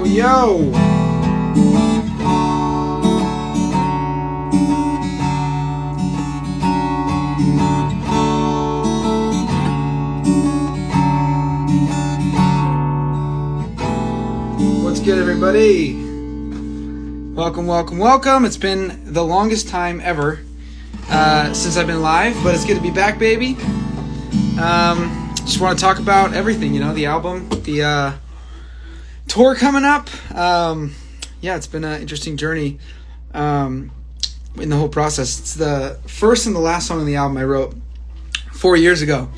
yo. What's good, everybody? Welcome, welcome, welcome. It's been the longest time ever since I've been live, but it's good to be back, baby. Just want to talk about everything, the album, the tour coming up. It's been an interesting journey in the whole process. It's the first and the last song on the album I wrote 4 years ago.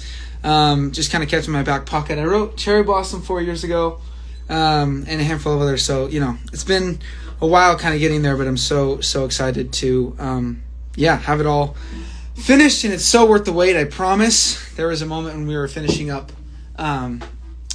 Just kind of kept in my back pocket. I wrote Cherry Blossom 4 years ago, and a handful of others. So, it's been a while kind of getting there, but I'm so excited to, have it all finished, and it's so worth the wait, I promise. There was a moment when we were finishing up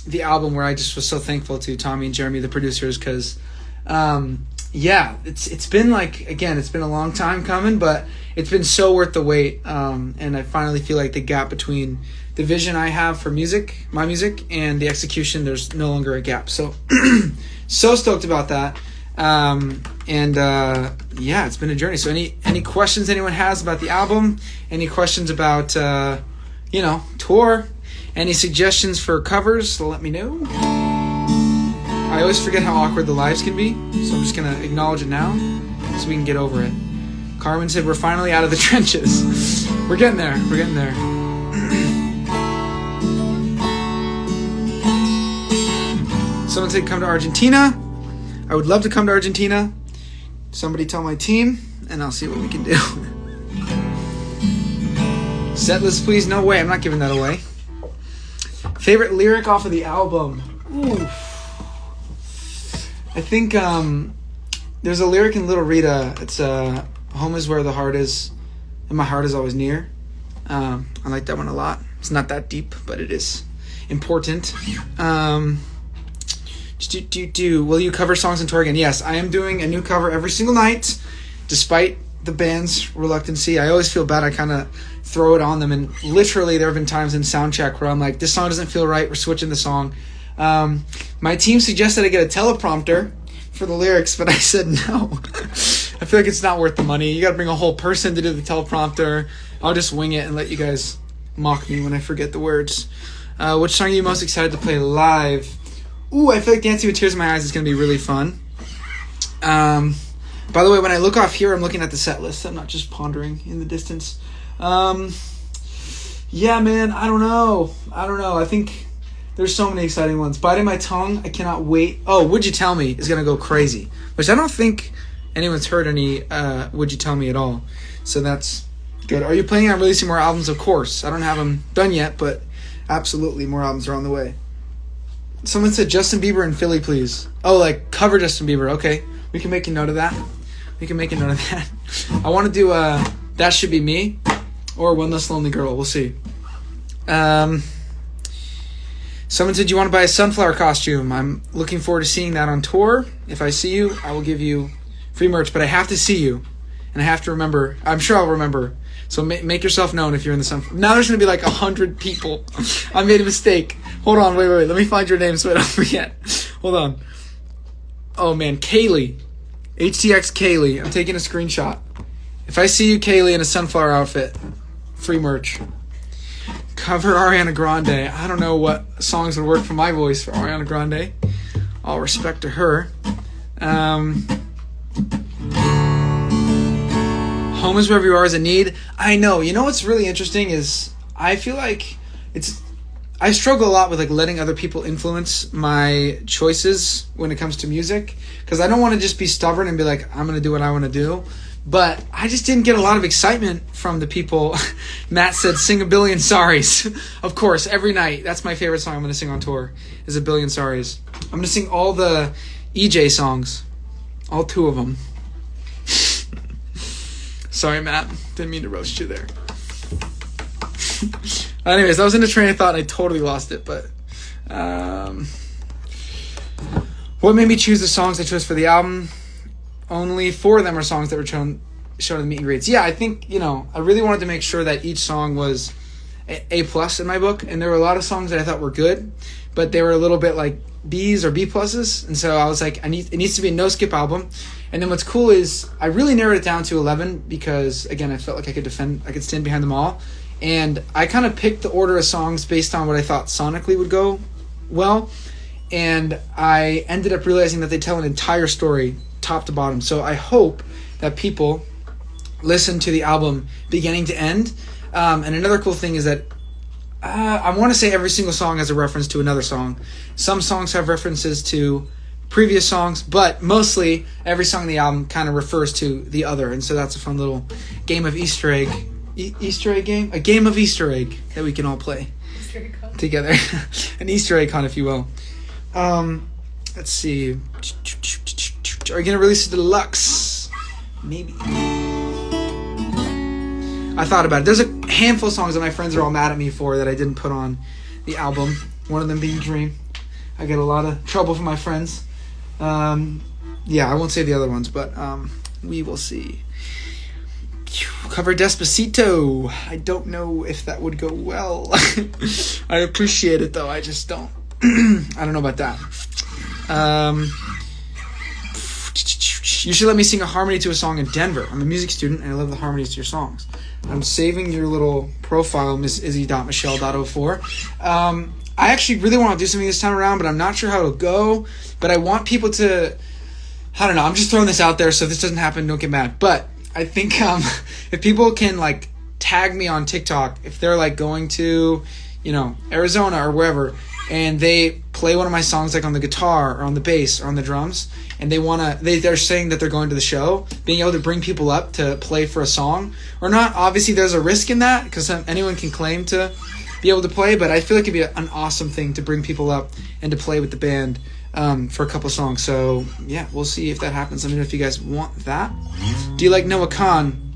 the album where I just was so thankful to Tommy and Jeremy, the producers, because it's been it's been a long time coming, but it's been so worth the wait, and I finally feel like the gap between the vision I have for music, my music, and the execution, there's no longer a gap. So so stoked about that. It's been a journey. So any questions anyone has about the album, any questions about tour, any suggestions for covers, let me know. I always forget how awkward the lives can be, so I'm just gonna acknowledge it now so we can get over it. Carmen said we're finally out of the trenches. We're getting there. Someone said come to Argentina. I would love to come to Argentina. Somebody tell my team, and I'll see what we can do. Set list, please. No way. I'm not giving that away. Favorite lyric off of the album? Ooh. I think there's a lyric in Little Rita. It's home is where the heart is, and my heart is always near. I like that one a lot. It's not that deep, but it is important. Will you cover songs on tour again? Yes, I am doing a new cover every single night, despite the band's reluctancy. I always feel bad. I kind of throw it on them, and literally there have been times in soundcheck where I'm like, this song doesn't feel right, we're switching the song. My team suggested I get a teleprompter for the lyrics, but I said no. I feel like it's not worth the money. You gotta bring a whole person to do the teleprompter. I'll just wing it and let you guys mock me when I forget the words. Which song are you most excited to play live? Ooh, I feel like Dancing with Tears in My Eyes is going to be really fun. By the way, when I look off here, I'm looking at the set list. I'm not just pondering in the distance. I don't know. I think there's so many exciting ones. Biting My Tongue, I cannot wait. Oh, Would You Tell Me is going to go crazy, which I don't think anyone's heard any Would You Tell Me at all. So that's good. Are you planning on releasing more albums? Of course. I don't have them done yet, but absolutely more albums are on the way. Someone said Justin Bieber in Philly, please. Oh, like cover Justin Bieber. Okay, we can make a note of that. I want to do That Should Be Me or One Less Lonely Girl. We'll see. Someone said you want to buy a sunflower costume. I'm looking forward to seeing that on tour. If I see you, I will give you free merch, but I have to see you, and I have to remember. I'm sure I'll remember. So make yourself known if you're in the sunflower. Now there's going to be like 100 people. I made a mistake. Hold on, wait. Let me find your name so I don't forget. Hold on. Oh, man. Kaylee. HTX Kaylee. I'm taking a screenshot. If I see you, Kaylee, in a sunflower outfit, free merch. Cover Ariana Grande. I don't know what songs would work for my voice for Ariana Grande. All respect to her. Home is wherever you are is a need. I know. You know what's really interesting is I feel like I struggle a lot with letting other people influence my choices when it comes to music, because I don't want to just be stubborn and be like, I'm going to do what I want to do. But I just didn't get a lot of excitement from the people. Matt said, sing A Billion Sorries. Of course, every night. That's my favorite song I'm going to sing on tour is A Billion Sorries. I'm going to sing all the EJ songs. All 2 of them. Sorry, Matt. Didn't mean to roast you there. Anyways, I was in a train of thought and I totally lost it. But what made me choose the songs I chose for the album? Only 4 of them are songs that were shown at the meet and greets. Yeah, I think, I really wanted to make sure that each song was A plus in my book, and there were a lot of songs that I thought were good, but they were a little bit like B's or B pluses, and so I was like, it needs to be a no skip album. And then what's cool is I really narrowed it down to 11 because again I felt like I could stand behind them all, and I kind of picked the order of songs based on what I thought sonically would go well, and I ended up realizing that they tell an entire story top to bottom. So I hope that people listen to the album beginning to end. And another cool thing is that I want to say every single song has a reference to another song. Some songs have references to previous songs, but mostly every song in the album kind of refers to the other, and so that's a fun little game of Easter egg. Easter egg game? A game of Easter egg that we can all play together. An Easter egg hunt, if you will. Let's see. Are you going to release a deluxe? Maybe. I thought about it. There's a handful of songs that my friends are all mad at me for that I didn't put on the album. One of them being Dream. I get a lot of trouble from my friends. Yeah, I won't say the other ones, but we will see. Cover Despacito. I don't know if that would go well. I appreciate it, though. I just don't. I don't know about that. You should let me sing a harmony to a song in Denver. I'm a music student, and I love the harmonies to your songs. I'm saving your little profile, Miss Izzy.Michelle.04. I actually really want to do something this time around, but I'm not sure how it'll go. But I want people to... I don't know. I'm just throwing this out there, so if this doesn't happen, don't get mad. But I think if people can, like, tag me on TikTok, if they're, like, going to, Arizona or wherever, and they play one of my songs, like, on the guitar or on the bass or on the drums, and they're saying that they're going to the show, being able to bring people up to play for a song or not. Obviously, there's a risk in that because anyone can claim to be able to play, but I feel like it'd be an awesome thing to bring people up and to play with the band for a couple songs. So yeah, we'll see if that happens. Let me know if you guys want that. Do you like Noah Khan?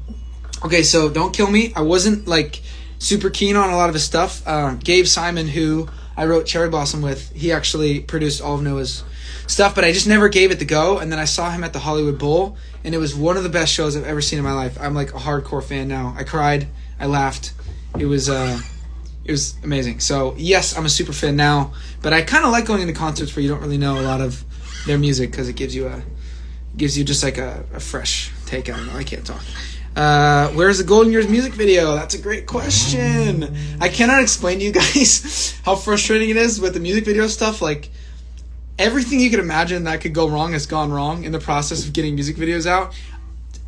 Okay, so don't kill me. I wasn't like super keen on a lot of his stuff. Gabe Simon, who I wrote Cherry Blossom with, he actually produced all of Noah's stuff, but I just never gave it the go. And then I saw him at the Hollywood Bowl, and it was one of the best shows I've ever seen in my life. I'm like a hardcore fan now. I cried, I laughed. It was amazing. So yes, I'm a super fan now, but I kind of like going into concerts where you don't really know a lot of their music because it gives you just like a fresh take. I don't know. I can't talk. Where's the Golden Years music video? That's a great question. I cannot explain to you guys how frustrating it is with the music video stuff. Like, everything you could imagine that could go wrong has gone wrong in the process of getting music videos out.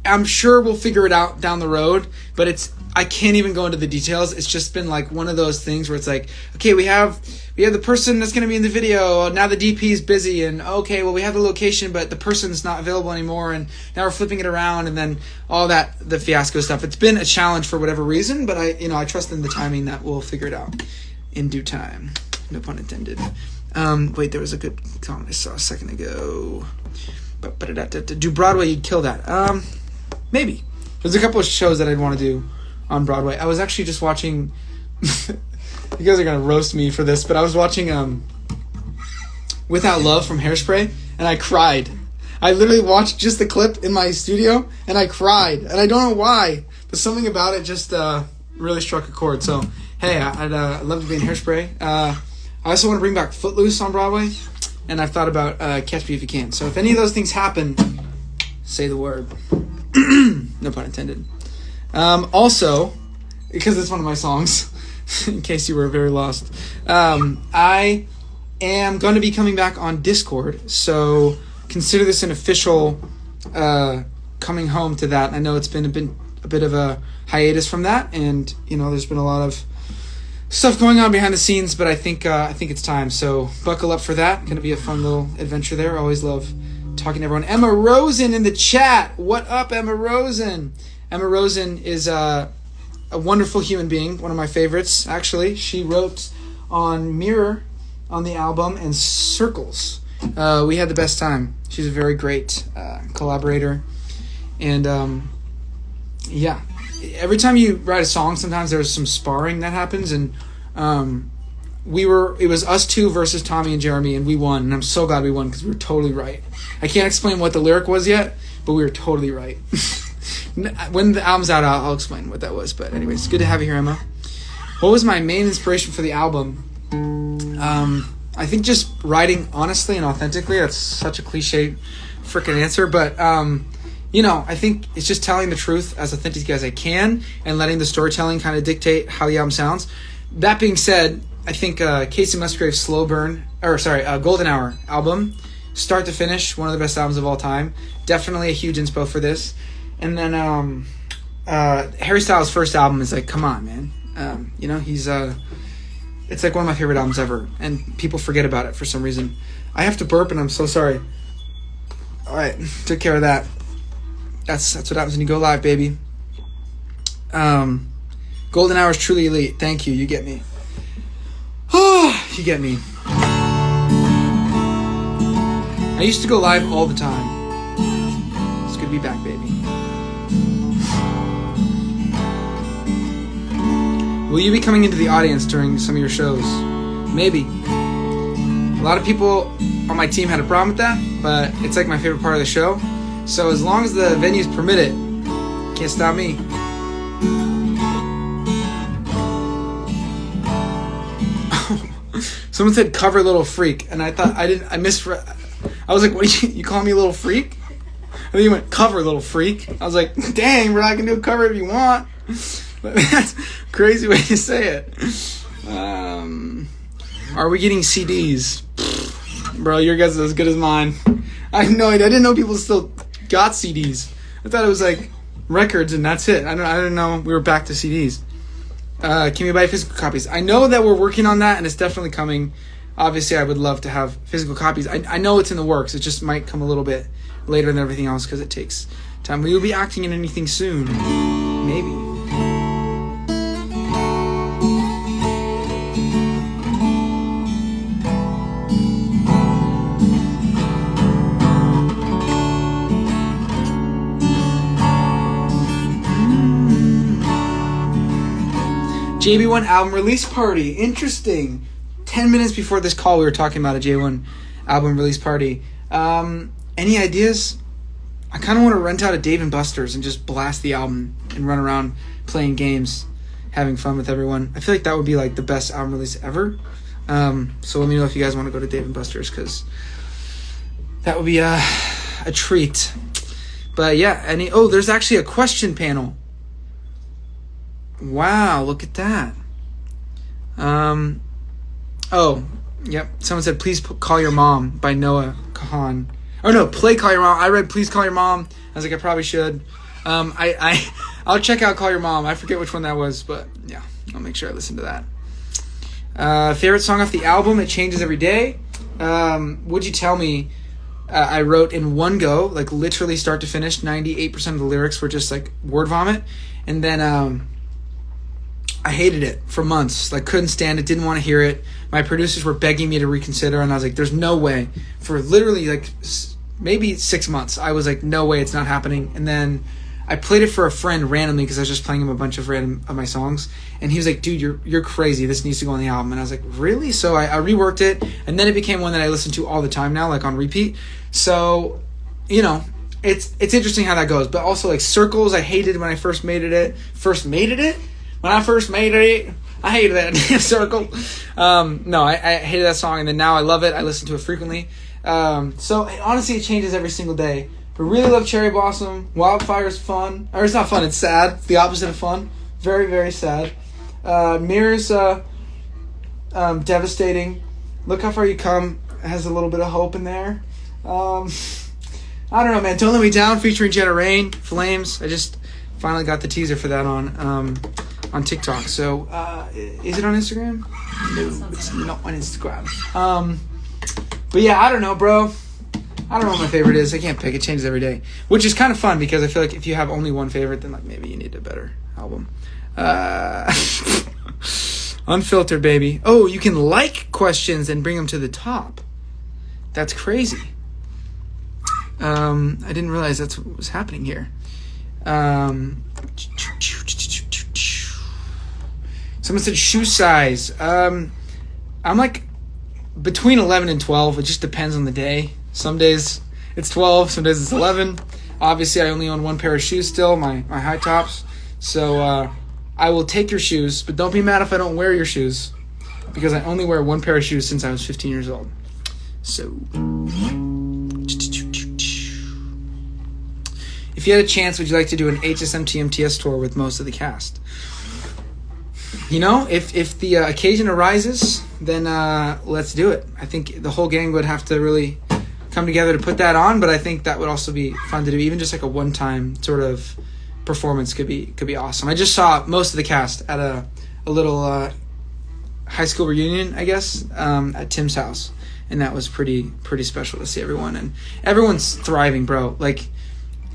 I'm sure we'll figure it out down the road, but I can't even go into the details. It's just been like one of those things where it's like, okay, we have the person that's going to be in the video. Now the DP is busy, and okay, well, we have the location, but the person's not available anymore, and now we're flipping it around, and then all that, the fiasco stuff. It's been a challenge for whatever reason, but I trust in the timing that we'll figure it out in due time. No pun intended. Wait, there was a good comment I saw a second ago. Do Broadway, you'd kill that. Maybe. There's a couple of shows that I'd want to do on Broadway. I was actually just watching... you guys are going to roast me for this, but I was watching Without Love from Hairspray, and I cried. I literally watched just the clip in my studio, and I cried. And I don't know why, but something about it just really struck a chord. So, hey, I'd love to be in Hairspray. I also want to bring back Footloose on Broadway, and I've thought about Catch Me If You Can. So if any of those things happen, say the word. No pun intended. Also, because it's one of my songs, in case you were very lost, I am going to be coming back on Discord, so consider this an official coming home to that. I know it's been a bit of a hiatus from that, and there's been a lot of stuff going on behind the scenes, but I think it's time. So buckle up for that. Going to be a fun little adventure there. I always love talking to everyone. Emma Rosen in the chat. What up, Emma Rosen? Emma Rosen is a wonderful human being. One of my favorites, actually. She wrote on Mirror on the album and Circles. We had the best time. She's a very great collaborator. And yeah. Every time you write a song, sometimes there's some sparring that happens, and it was us two versus Tommy and Jeremy, and we won, and I'm so glad we won because we were totally right. I can't explain what the lyric was yet, but we were totally right. When the album's out, I'll explain what that was, but anyways, it's good to have you here, Emma. What was my main inspiration for the album? I think just writing honestly and authentically. That's such a cliche freaking answer, but I think it's just telling the truth as authentic as I can and letting the storytelling kind of dictate how the album sounds. That being said, I think Casey Musgrave's Golden Hour album, start to finish, one of the best albums of all time. Definitely a huge inspo for this. And then Harry Styles' first album is like, come on, man. He's it's like one of my favorite albums ever, and people forget about it for some reason. I have to burp, and I'm so sorry. All right, took care of that. That's what happens when you go live, baby. Golden Hour is truly elite. Thank you. You get me. You get me. I used to go live all the time. It's good to be back, baby. Will you be coming into the audience during some of your shows? Maybe. A lot of people on my team had a problem with that, but it's like my favorite part of the show. So as long as the venues permit it, can't stop me. Someone said cover Little Freak, and I thought I was like, what you call me a little freak? And then you went cover Little Freak. I was like, dang, bro, I can do a cover if you want. But that's a crazy way to say it. Are we getting CDs? Bro, your guess is as good as mine. I have no idea. I didn't know people still got CDs. I thought it was like records and that's it. I didn't know we were back to CDs. Can we buy physical copies? I know that we're working on that and it's definitely coming. Obviously, I would love to have physical copies. I know it's in the works. It just might come a little bit later than everything else because it takes time. Will you be acting in anything soon? Maybe. JB1 album release party. Interesting. 10 minutes before this call, we were talking about a J1 album release party. Any ideas? I kind of want to rent out a Dave & Buster's and just blast the album and run around playing games, having fun with everyone. I feel like that would be like the best album release ever. So let me know if you guys want to go to Dave & Buster's because that would be a treat. But yeah, there's actually a question panel. Wow, look at that. Yep. Someone said, please call your mom by Noah Kahan. Oh no, play Call Your Mom. I read Please Call Your Mom. I was like, I probably should. I'll check out Call Your Mom. I forget which one that was, but yeah, I'll make sure I listen to that. Favorite song off the album? It changes every day. Would You Tell Me? I wrote in one go, like literally start to finish. 98% of the lyrics were just like word vomit. And then I hated it for months. Like, couldn't stand it, didn't want to hear it. My producers were begging me to reconsider, and I was like, there's no way. For literally, like, maybe 6 months, I was like, no way, it's not happening. And then I played it for a friend randomly because I was just playing him a bunch of my songs. And he was like, dude, you're crazy. This needs to go on the album. And I was like, really? So I reworked it, and then it became one that I listen to all the time now, like on repeat. So, it's interesting how that goes. But also, like, Circles, I hated when I first made it. When I first made it, I hated that Circle. No, I hated that song, and then now I love it. I listen to it frequently. So honestly, it changes every single day. I really love Cherry Blossom. Wildfire is fun. Or it's not fun, it's sad. It's the opposite of fun. Very, very sad. Mirror's devastating. Look How Far You Come has a little bit of hope in there. I don't know, man. Don't Let Me Down featuring Jetta Rain, Flames. I just finally got the teaser for that on TikTok. So, is it on Instagram? No, it's not on Instagram. But yeah, I don't know, bro. I don't know what my favorite is. I can't pick. It changes every day, which is kind of fun because I feel like if you have only one favorite, then like maybe you need a better album. Unfiltered, baby. Oh, you can like questions and bring them to the top. That's crazy. I didn't realize that's what was happening here. Someone said shoe size. I'm like between 11 and 12. It just depends on the day. Some days it's 12, some days it's 11. Obviously, I only own one pair of shoes still, my high tops. So I will take your shoes, but don't be mad if I don't wear your shoes, because I only wear one pair of shoes since I was 15 years old. So, if you had a chance, would you like to do an HSMT tour with most of the cast? You know, if the occasion arises, then let's do it. I think the whole gang would have to really come together to put that on, but I think that would also be fun to do. Even just like a one-time sort of performance could be awesome. I just saw most of the cast at a little high school reunion, I guess, at Tim's house, and that was pretty special to see everyone. And everyone's thriving, bro. Like,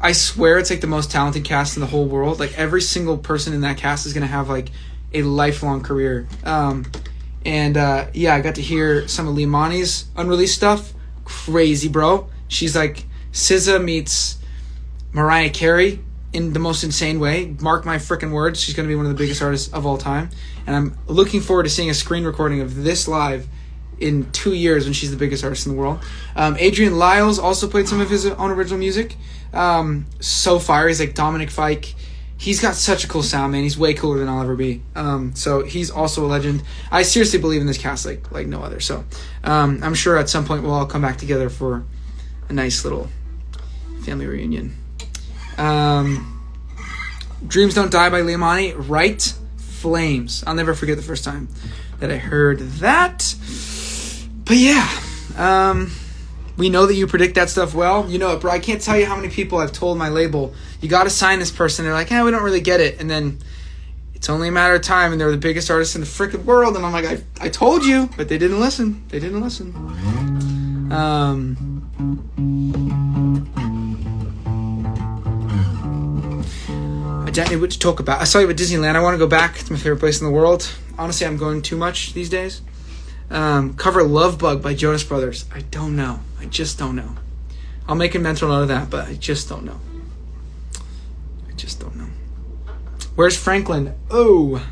I swear it's like the most talented cast in the whole world. Like, every single person in that cast is gonna have like a lifelong career. I got to hear some of Liamani's unreleased stuff. Crazy, bro. She's like SZA meets Mariah Carey in the most insane way. Mark my freaking words. She's going to be one of the biggest artists of all time. And I'm looking forward to seeing a screen recording of this live in 2 years when she's the biggest artist in the world. Adrian Lyles also played some of his own original music. So fire. He's like Dominic Fike. He's got such a cool sound, man. He's way cooler than I'll ever be. So he's also a legend. I seriously believe in this cast like no other. So I'm sure at some point we'll all come back together for a nice little family reunion. Dreams Don't Die by Liamani. Right Flames. I'll never forget the first time that I heard that. But yeah, we know that you predict that stuff well. You know it, bro. I can't tell you how many people I've told my label, you got to sign this person. They're like, we don't really get it. And then it's only a matter of time, and they're the biggest artists in the freaking world. And I'm like, I told you, but they didn't listen. They didn't listen. Identity, what to talk about. I saw you at Disneyland. I want to go back. It's my favorite place in the world. Honestly, I'm going too much these days. Cover Love Bug by Jonas Brothers. I don't know. I just don't know. I'll make a mental note of that, but I just don't know. Where's Franklin? Oh,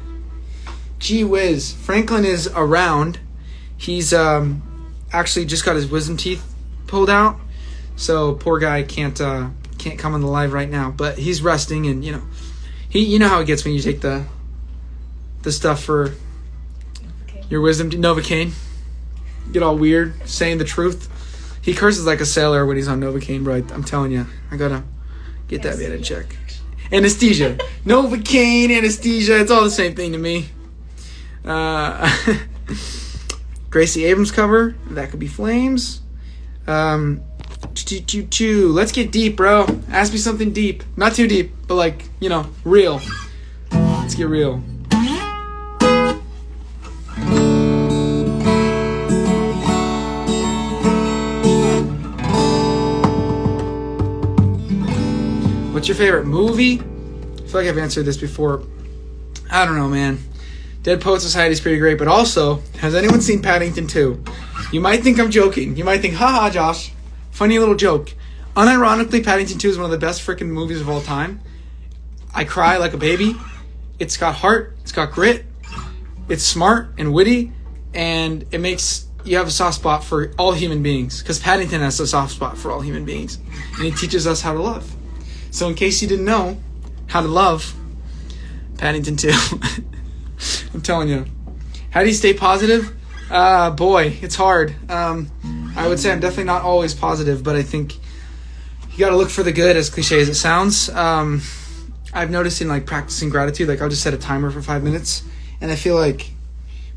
gee whiz. Franklin is around. He's actually just got his wisdom teeth pulled out, so poor guy can't come on the live right now. But he's resting, and you know how it gets when you take the stuff for your wisdom, Novocaine. Get all weird, saying the truth. He curses like a sailor when he's on Novocaine, bro. I'm telling you, I gotta get that bit in check. Anesthesia, Novocaine, anesthesia. It's all the same thing to me. Gracie Abrams cover. That could be Flames. Let's get deep, bro. Ask me something deep. Not too deep, but like, real. Let's get real. What's your favorite movie? I feel like I've answered this before. I don't know, man. Dead Poet Society is pretty great, but also, has anyone seen Paddington 2? You might think I'm joking. You might think, haha, Josh. Funny little joke. Unironically, Paddington 2 is one of the best freaking movies of all time. I cry like a baby. It's got heart. It's got grit. It's smart and witty. And it makes you have a soft spot for all human beings. Because Paddington has a soft spot for all human beings. And he teaches us how to love. So in case you didn't know how to love, Paddington 2. I'm telling you. How do you stay positive? Boy, it's hard. I would say I'm definitely not always positive, but I think you got to look for the good, as cliche as it sounds. I've noticed in like practicing gratitude, like I'll just set a timer for 5 minutes, and I feel like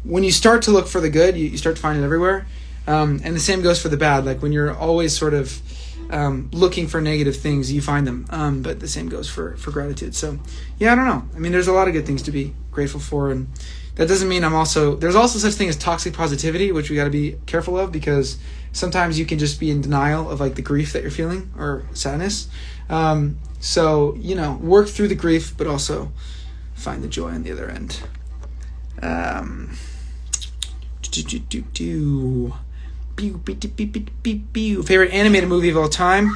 when you start to look for the good, you start to find it everywhere. And the same goes for the bad. Like when you're always sort of looking for negative things, you find them. But the same goes for gratitude. So yeah, I don't know. I mean, there's a lot of good things to be grateful for, and that doesn't mean there's also such thing as toxic positivity, which we got to be careful of, because sometimes you can just be in denial of like the grief that you're feeling or sadness. So, work through the grief, but also find the joy on the other end. Favorite animated movie of all time?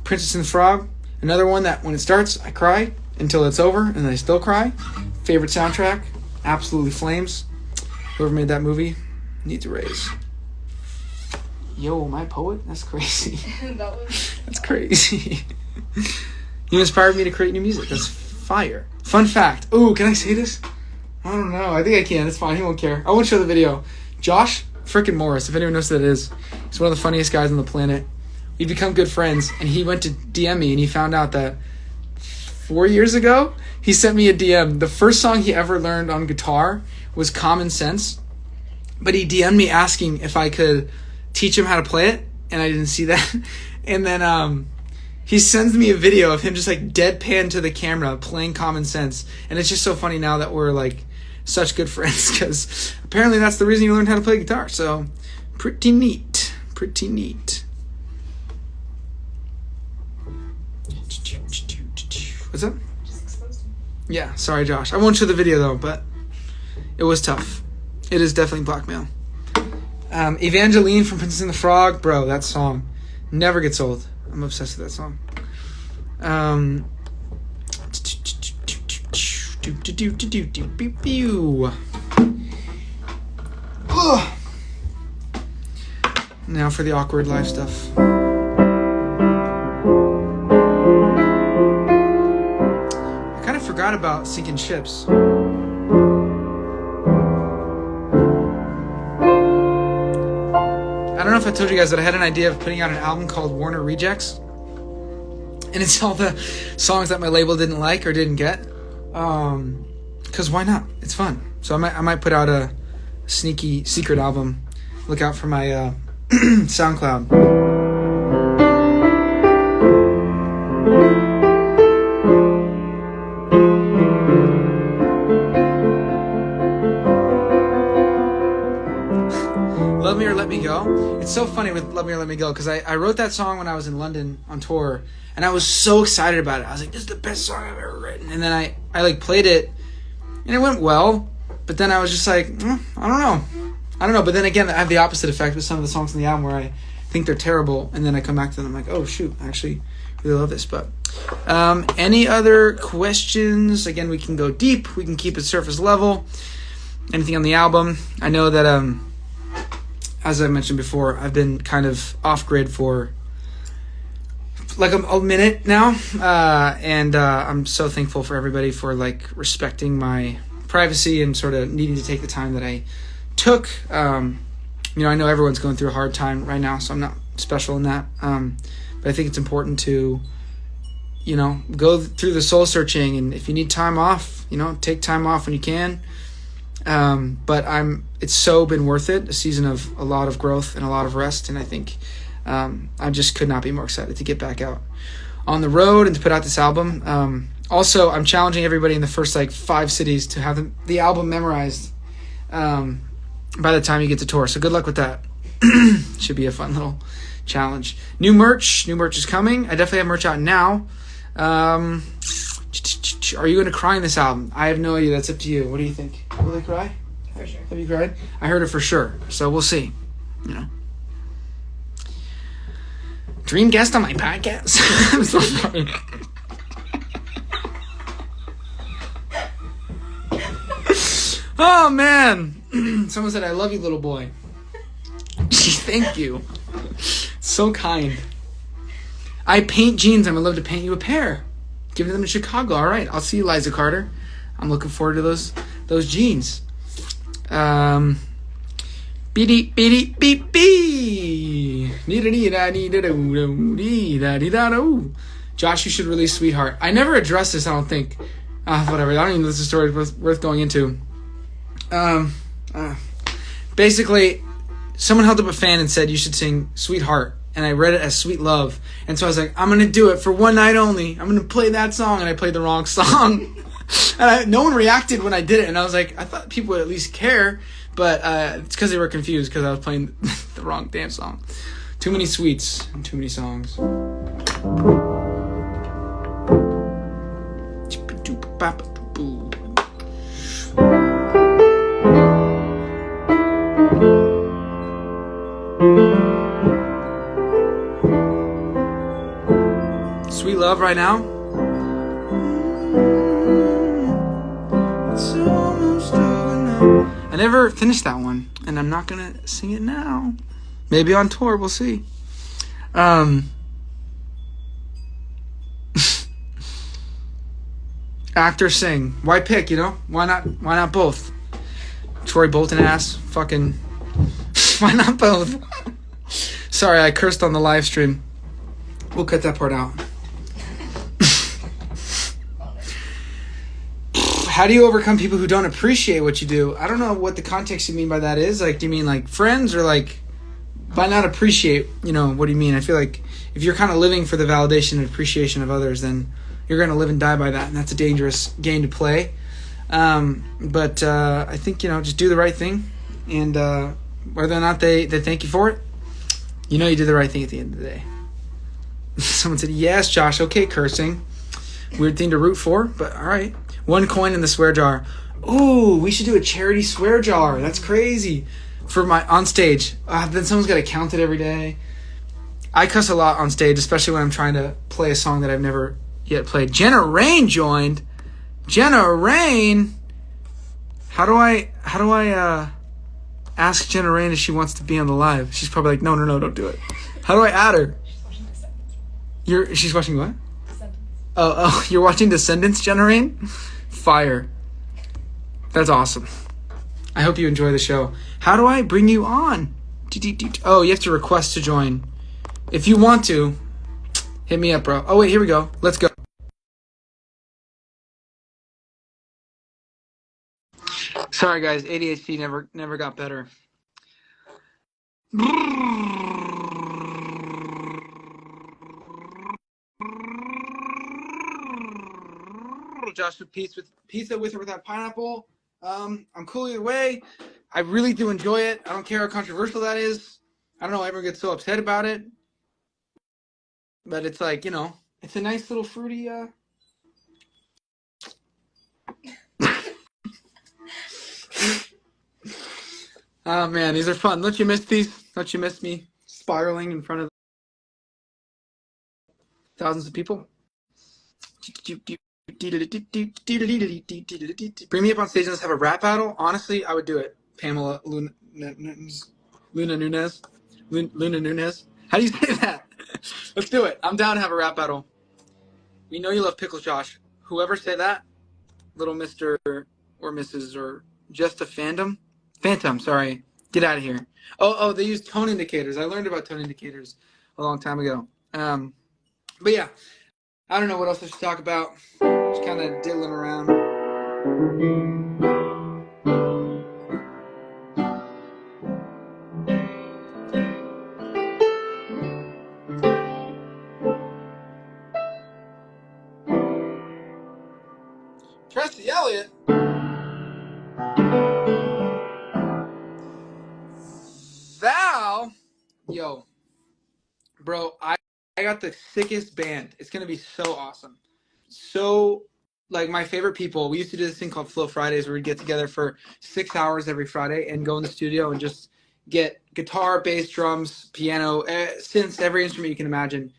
Princess and the Frog. Another one that when it starts, I cry until it's over, and then I still cry. Favorite soundtrack? Absolutely Flames. Whoever made that movie needs a raise. Yo, my poet? That's crazy. That's crazy. You inspired me to create new music. That's fire. Fun fact. Ooh, can I say this? I don't know. I think I can. It's fine. He won't care. I won't show the video. Josh freaking Morris, if anyone knows who that is, he's one of the funniest guys on the planet. We've become good friends, and he went to DM me, and he found out that 4 years ago, he sent me a DM. The first song he ever learned on guitar was Common Sense, but he DM'd me asking if I could teach him how to play it, and I didn't see that. And then he sends me a video of him just like deadpan to the camera playing Common Sense, and it's just so funny now that we're like such good friends, because apparently that's the reason you learned how to play guitar. So pretty neat. What's up? Just exposed him. Yeah, sorry Josh, I won't show the video though, but it was tough. It is definitely blackmail. Evangeline from Princess and the Frog, bro, that song never gets old. I'm obsessed with that song. Now for the awkward life stuff. I kind of forgot about sinking ships. I don't know if I told you guys that I had an idea of putting out an album called Warner Rejects. And it's all the songs that my label didn't like or didn't get. Because why not? It's fun. So I might put out a sneaky secret album. Look out for my SoundCloud. Love Me or Let Me Go. It's so funny with Love Me or Let Me Go, because I wrote that song when I was in London on tour, and I was so excited about it. I was like, this is the best song I've ever written. And then I like played it, and it went well, but then I was just like, I don't know. But then again, I have the opposite effect with some of the songs on the album where I think they're terrible, and then I come back to them, I'm like, oh shoot, I actually really love this. But any other questions? Again, we can go deep, we can keep it surface level. Anything on the album? I know that as I mentioned before, I've been kind of off grid for like a minute now, and I'm so thankful for everybody for like respecting my privacy and sort of needing to take the time that I took. I know everyone's going through a hard time right now, so I'm not special in that, but I think it's important to go through the soul searching, and if you need time off, take time off when you can. But it's so been worth it, a season of a lot of growth and a lot of rest, and I think I just could not be more excited to get back out on the road and to put out this album. Also, I'm challenging everybody in the first 5 cities to have the album memorized by the time you get to tour, so good luck with that. Should be a fun little challenge. New merch is coming. I definitely have merch out now. Are you going to cry in this album? I have no idea. That's up to you. What do you think? Will they cry? For sure. Have you cried? I heard it for sure. So we'll see. Dream guest on my podcast. I'm so sorry. Oh, man. Someone said, I love you, little boy. Thank you. So kind. I paint jeans. I would love to paint you a pair. Give them to Chicago. All right. I'll see you, Liza Carter. I'm looking forward to those jeans. Beep beep beep beep. Josh, you should release Sweetheart. I never addressed this, I don't think. Whatever. I don't even know if this story is worth going into. Basically, someone held up a fan and said you should sing Sweetheart, and I read it as Sweet Love, and so I was like, I'm gonna do it for one night only. I'm gonna play that song, and I played the wrong song. And no one reacted when I did it, and I was like, I thought people would at least care, but it's because they were confused because I was playing the wrong damn song. Too many sweets and too many songs. Sweet Love right now. I never finished that one, and I'm not gonna sing it now. Maybe on tour, we'll see. Act or sing. Why pick, you know? Why not both? Troy Bolton ass. Fucking... Why not both? Sorry, I cursed on the live stream. We'll cut that part out. How do you overcome people who don't appreciate what you do? I don't know what the context you mean by that is. Like, do you mean like friends, or like by not appreciate, you know, what do you mean? I feel like if you're kind of living for the validation and appreciation of others, then you're going to live and die by that, and that's a dangerous game to play. But I think, you know, just do the right thing, and whether or not they thank you for it, you know you did the right thing at the end of the day. Someone said, yes, Josh, okay, cursing. Weird thing to root for, but all right. 1 coin in the swear jar. Ooh, we should do a charity swear jar. That's crazy. For my on stage. Then someone's got to count it every day. I cuss a lot on stage, especially when I'm trying to play a song that I've never yet played. Jenna Rain joined. Jenna Rain. How do I ask Jenna Rain if she wants to be on the live? She's probably like, no, don't do it. How do I add her? She's watching what? Oh, you're watching Descendants, Jenna Rain? Fire. That's awesome. I hope you enjoy the show. How do I bring you on? Oh, you have to request to join. If you want to, hit me up, bro. Oh, wait, here we go. Let's go. Sorry, guys. ADHD never got better. Josh, with pizza with or without pineapple. I'm cool either way. I really do enjoy it. I don't care how controversial that is. I don't know why everyone gets so upset about it. But it's like, you know, it's a nice little fruity Oh man, these are fun. Don't you miss these? Don't you miss me spiraling in front of thousands of people? Bring me up on stage and let's have a rap battle. Honestly, I would do it. Pamela Luna Nunez. How do you say that? Let's do it. I'm down to have a rap battle. We know you love pickles, Josh. Whoever said that, little Mr. or Mrs. or just a Phantom, sorry. Get out of here. Oh, they use tone indicators. I learned about tone indicators a long time ago. But yeah, I don't know what else I should talk about. Just kind of diddling around. Tracy Elliott. Val. Yo. Bro, I got the sickest band. It's going to be so awesome. So, like, my favorite people, we used to do this thing called Flow Fridays where we'd get together for 6 hours every Friday and go in the studio and just get guitar, bass, drums, piano, synths, every instrument you can imagine.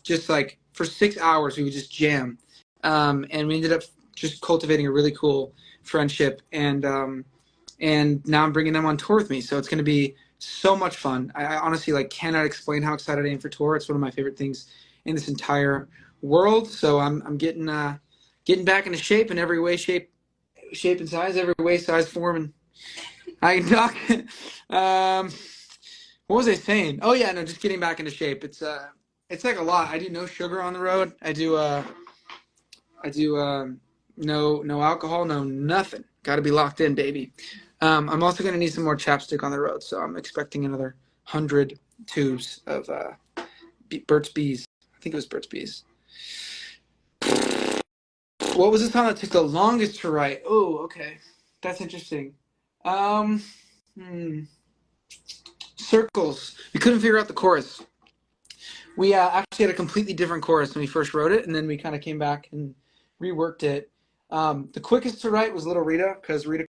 Just like for 6 hours, we would just jam. And we ended up just cultivating a really cool friendship. And now I'm bringing them on tour with me. So it's going to be so much fun. I honestly like cannot explain how excited I am for tour. It's one of my favorite things in this entire world. So I'm getting back into shape in every way, shape and size, every way, size, form, and I can talk. What was I saying? Oh yeah, no, just getting back into shape. It's like a lot. I do no sugar on the road. I do no alcohol, no nothing. Got to be locked in, baby. I'm also going to need some more chapstick on the road, so I'm expecting another 100 tubes of Burt's Bees. I think it was Burt's Bees. What was the song that took the longest to write? Oh, okay. That's interesting. Circles. We couldn't figure out the chorus. We actually had a completely different chorus when we first wrote it, and then we kind of came back and reworked it. The quickest to write was Little Rita, because Rita